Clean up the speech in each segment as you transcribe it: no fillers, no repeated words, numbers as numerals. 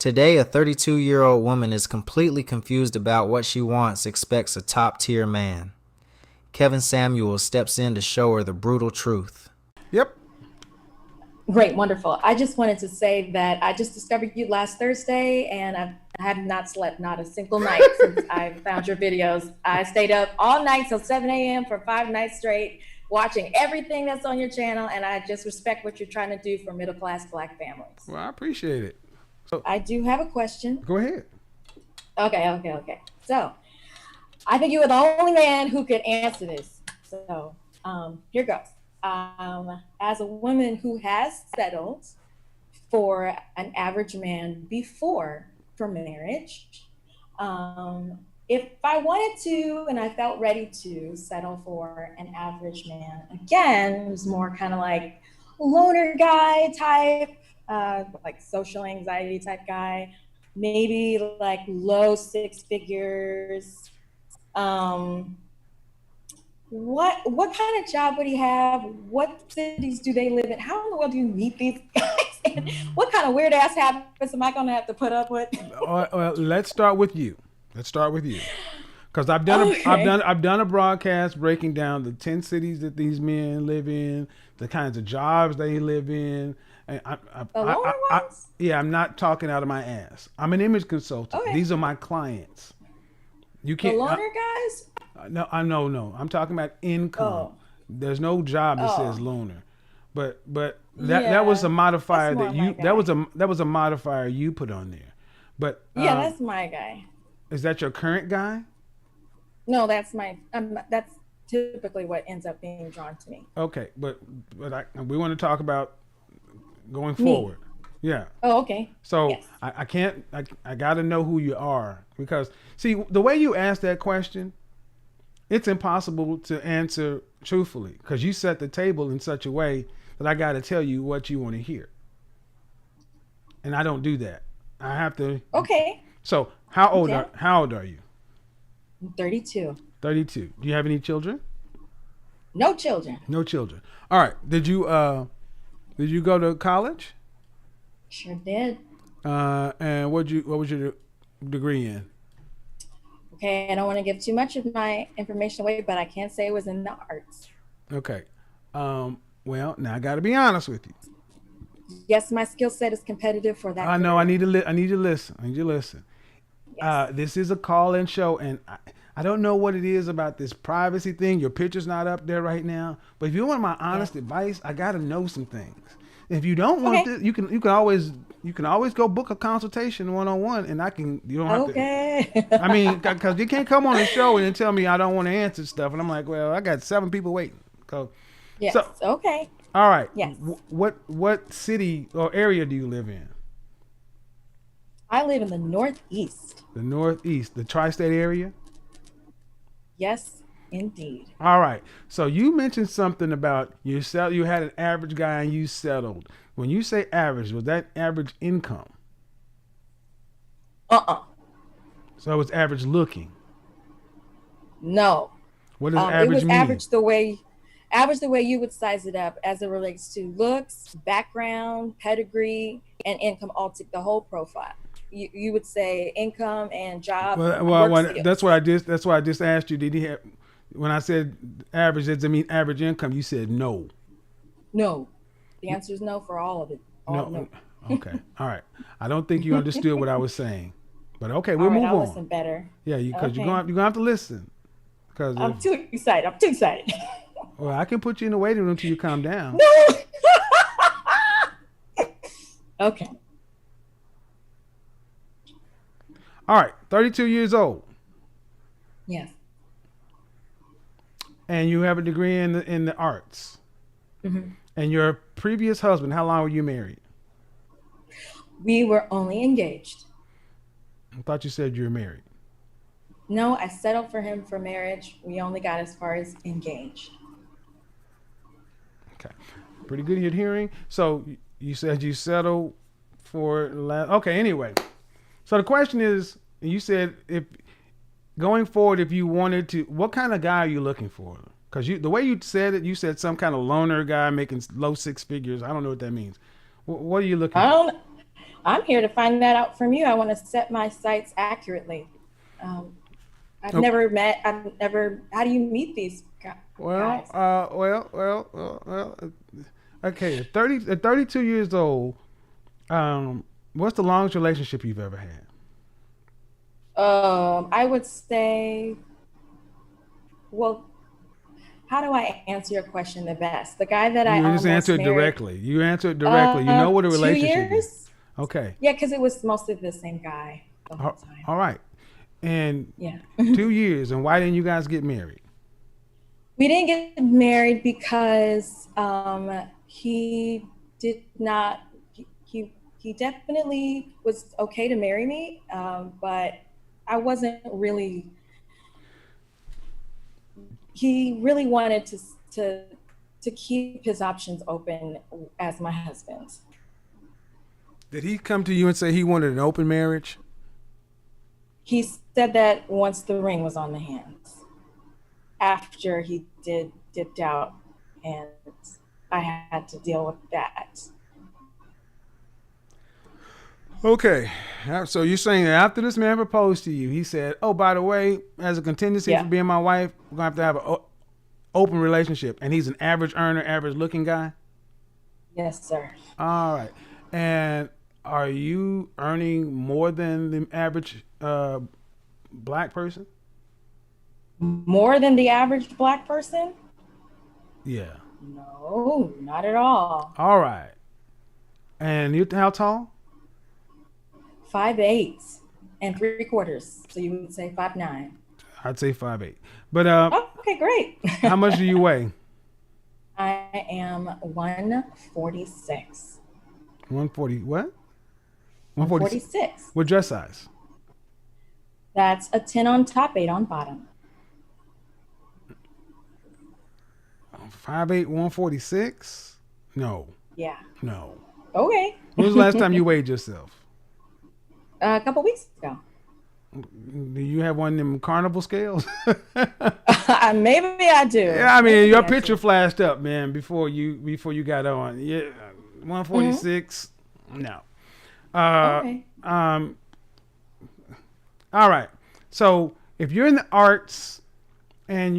Today, a 32-year-old woman is completely confused about what she wants, expects a top-tier man. Kevin Samuels steps in to show her the brutal truth. Yep. Great, wonderful. I just wanted to say that I just discovered you last Thursday, and I have not slept not a single night since I found your videos. I stayed up all night till 7 a.m. for 5 nights straight, watching everything that's on your channel, and I just respect what you're trying to do for middle-class Black families. Well, I appreciate it. So, I do have a question. go ahead. Okay. So, I think you are the only man who could answer this. So, here goes. As a woman who has settled for an average man before for marriage, if I wanted to and I felt ready to settle for an average man again, who's more kind of like loner guy type, like social anxiety type guy, maybe like low 6 figures. What kind of job would he have? What cities do they live in? How in the world do you meet these guys? And what kind of weird ass habits am I gonna have to put up with? Well, let's start with you. Because I've done a broadcast breaking down the 10 cities that these men live in, the kinds of jobs they live in. And I'm not talking out of my ass. I'm an image consultant. Okay. These are my clients. You can't. The loner guys? No. I'm talking about income. Oh. There's no job that says loner, but that was a modifier that was a modifier you put on there. But that's my guy. Is that your current guy? No, that's that's typically what ends up being drawn to me. Okay, but we want to talk about going forward. Yeah. Oh, okay. So yes. I got to know who you are, because see, the way you ask that question, it's impossible to answer truthfully, because you set the table in such a way that I got to tell you what you want to hear. And I don't do that. I have to. Okay. So how old are you? I'm 32. 32. Do you have any children? No children. No children. All right. Did you go to college? Sure did. And what was your degree in? Okay, I don't want to give too much of my information away, but I can say it was in the arts. Okay. Well, now I got to be honest with you. Yes, my skill set is competitive for that. I know. I need you to listen. Yes. This is a call-in show, and I don't know what it is about this privacy thing. Your picture's not up there right now, but if you want my honest advice, I got to know some things. If you don't want this, you can always go book a consultation one-on-one, and you don't have to. I mean, because you can't come on the show and then tell me I don't want to answer stuff, and I'm like, well, I got 7 people waiting. Yes. So, okay. All right. Yes. What city or area do you live in? I live in the Northeast. The Northeast, the tri-state area? Yes, indeed. All right. So you mentioned something about you had an average guy and you settled. When you say average, was that average income? So it was average looking? No. What does average it was mean? average the way you would size it up as it relates to looks, background, pedigree, and income, the whole profile. You would say income and job. Well, that's what I just asked you. Did he have? When I said average, does it mean average income? You said no. No, the answer is no for all of it. No. Okay. All right. I don't think you understood what I was saying, but okay, we'll move on. I'll listen better. Yeah, because you're gonna have to listen. Because I'm too excited. Well, I can put you in the waiting room till you calm down. No. Okay. All right, 32 years old. Yes. And you have a degree in the arts. Mm-hmm. And your previous husband, how long were you married? We were only engaged. I thought you said you were married. No, I settled for him for marriage. We only got as far as engaged. Okay. Pretty good at hearing. So you said you settled for okay, anyway. So the question is, you said if going forward, if you wanted to, what kind of guy are you looking for? Because the way you said it, you said some kind of loner guy making low 6 figures. I don't know what that means. What are you looking for? I'm here to find that out from you. I want to set my sights accurately. Um, I've Oh, never met. I've never. How do you meet these well, guys? okay. At 32 years old, what's the longest relationship you've ever had? I would say. Well, how do I answer your question the best? The guy that I You just answer almost it married. directly. You answer it directly. You know what a 2 relationship is. years. Okay. Yeah, because it was mostly the same guy the whole time. All right. And Yeah. 2 years. And why didn't you guys get married? We didn't get married because he did not. He definitely was okay to marry me, but I wasn't really. He really wanted to to keep his options open as my husband. Did he come to you and say he wanted an open marriage? He said that once the ring was on the hands, after he did dipped out, and I had to deal with that. Okay. So you're saying that after this man proposed to you, he said, "Oh, by the way, as a contingency for Yeah. being my wife, we're gonna have an open relationship." And he's an average earner, average looking guy. Yes, sir. All right. And are you earning more than the average black person? More than the average black person? Yeah. No, not at all. All right. And you how tall? 5'8" and 3/4. So you would say 5'9". I'd say 5'8". But Oh, okay, great. how much do you weigh? I am 146. 140. What? 140. 146. What dress size? That's a 10 on top, 8 on bottom. 5'8", 146? No. Yeah. No. Okay. When was the last time you weighed yourself? A couple weeks ago. Do you have one of them carnival scales? Maybe I do. Yeah, I mean Maybe your I picture do. flashed up, man, before you got on. Yeah, 146. No. Okay. All right. So if you're in the arts and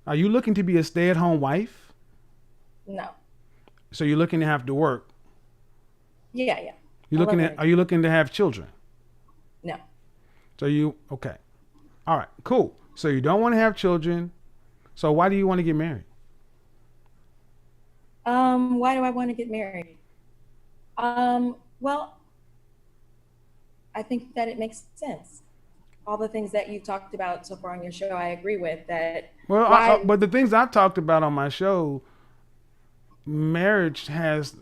are you looking to be a stay-at-home wife? No. So you're looking to have to work. Yeah, yeah. You're looking at. Are you looking to have children? No. So okay. All right. Cool. So you don't want to have children. So why do you want to get married? Why do I want to get married? Well, I think that it makes sense. All the things that you've talked about so far on your show, I agree with that. Well, Why? but the things I've talked about on my show, marriage has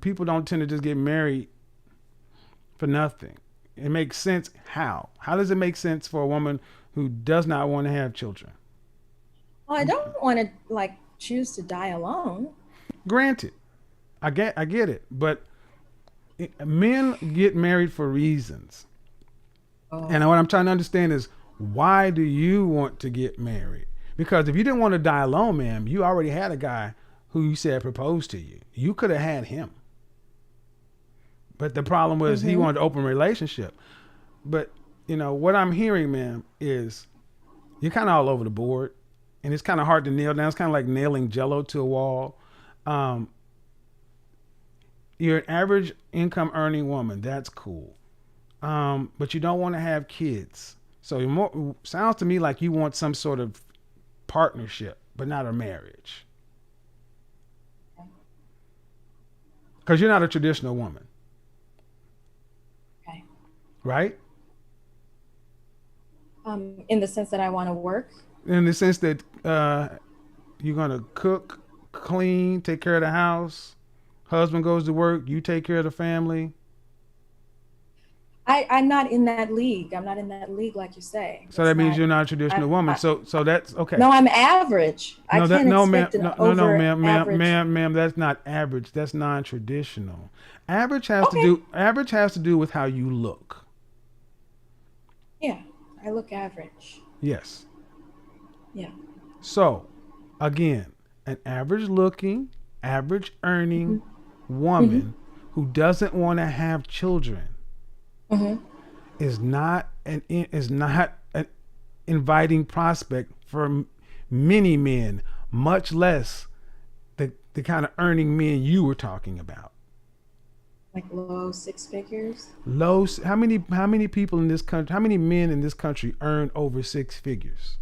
people don't tend to just get married for nothing. It makes sense. How does it make sense for a woman who does not want to have children? Well, I don't want to like choose to die alone. Granted, I get it, but men get married for reasons. And what I'm trying to understand is, why do you want to get married? Because if you didn't want to die alone, ma'am, you already had a guy who you said proposed to you. You could have had him. But the problem was he wanted an open relationship. But, what I'm hearing, ma'am, is you're kind of all over the board. And it's kind of hard to nail down. It's kind of like nailing Jello to a wall. You're an average income earning woman. That's cool. But you don't want to have kids. So sounds to me like you want some sort of partnership, but not a marriage. Because you're not a traditional woman. Okay. Right? In the sense that I want to work. In the sense that you're going to cook, clean, take care of the house. Husband goes to work. You take care of the family. I'm not in that league. I'm not in that league, like you say. So that means you're not a traditional woman. So that's okay. No, I'm average. I can't expect an over average. Ma'am, that's not average. That's non-traditional. Average has to do with how you look. Yeah, I look average. Yes. Yeah. So, again, an average looking, average earning woman who doesn't want to have children is not an inviting prospect for many men, much less the kind of earning men you were talking about. Like low six figures. How many people in this country? How many men in this country earn over six figures?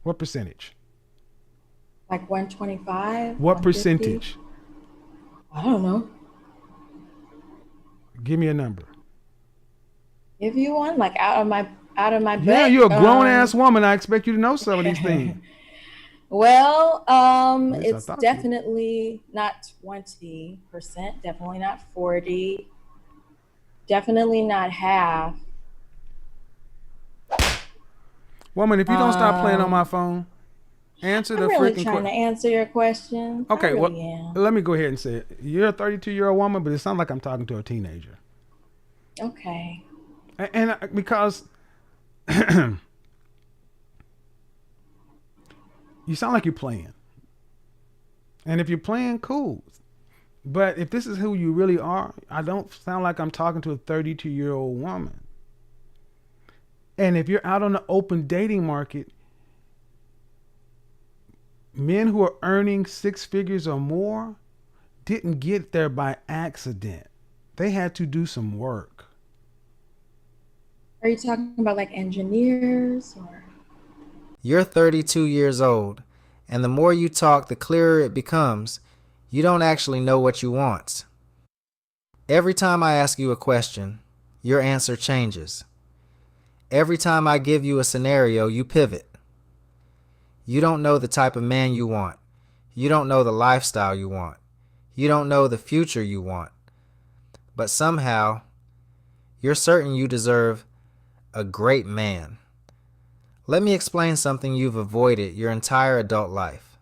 What percentage? Like 125. What 150? percentage? I don't know. Give me a number. Give you one, like out of my Yeah, bed. you're a grown ass woman. I expect you to know some of these things. Well, least I it's thought definitely not 20%, definitely not 40, definitely not half. Woman, if you don't stop playing on my phone, answer the I'm really freaking trying to question. answer your question. Okay, I really am. let me go ahead and say it. You're a 32-year-old woman, but it sounds like I'm talking to a teenager. Okay. And because you sound like you're playing. And if you're playing, cool. But if this is who you really are, I don't sound like I'm talking to a 32-year-old woman. And if you're out on the open dating market, men who are earning six figures or more didn't get there by accident. They had to do some work. Are you talking about like engineers or? You're 32 years old, and the more you talk, the clearer it becomes. You don't actually know what you want. Every time I ask you a question, your answer changes. Every time I give you a scenario, you pivot. You don't know the type of man you want. You don't know the lifestyle you want. You don't know the future you want. But somehow, you're certain you deserve a great man. Let me explain something you've avoided your entire adult life.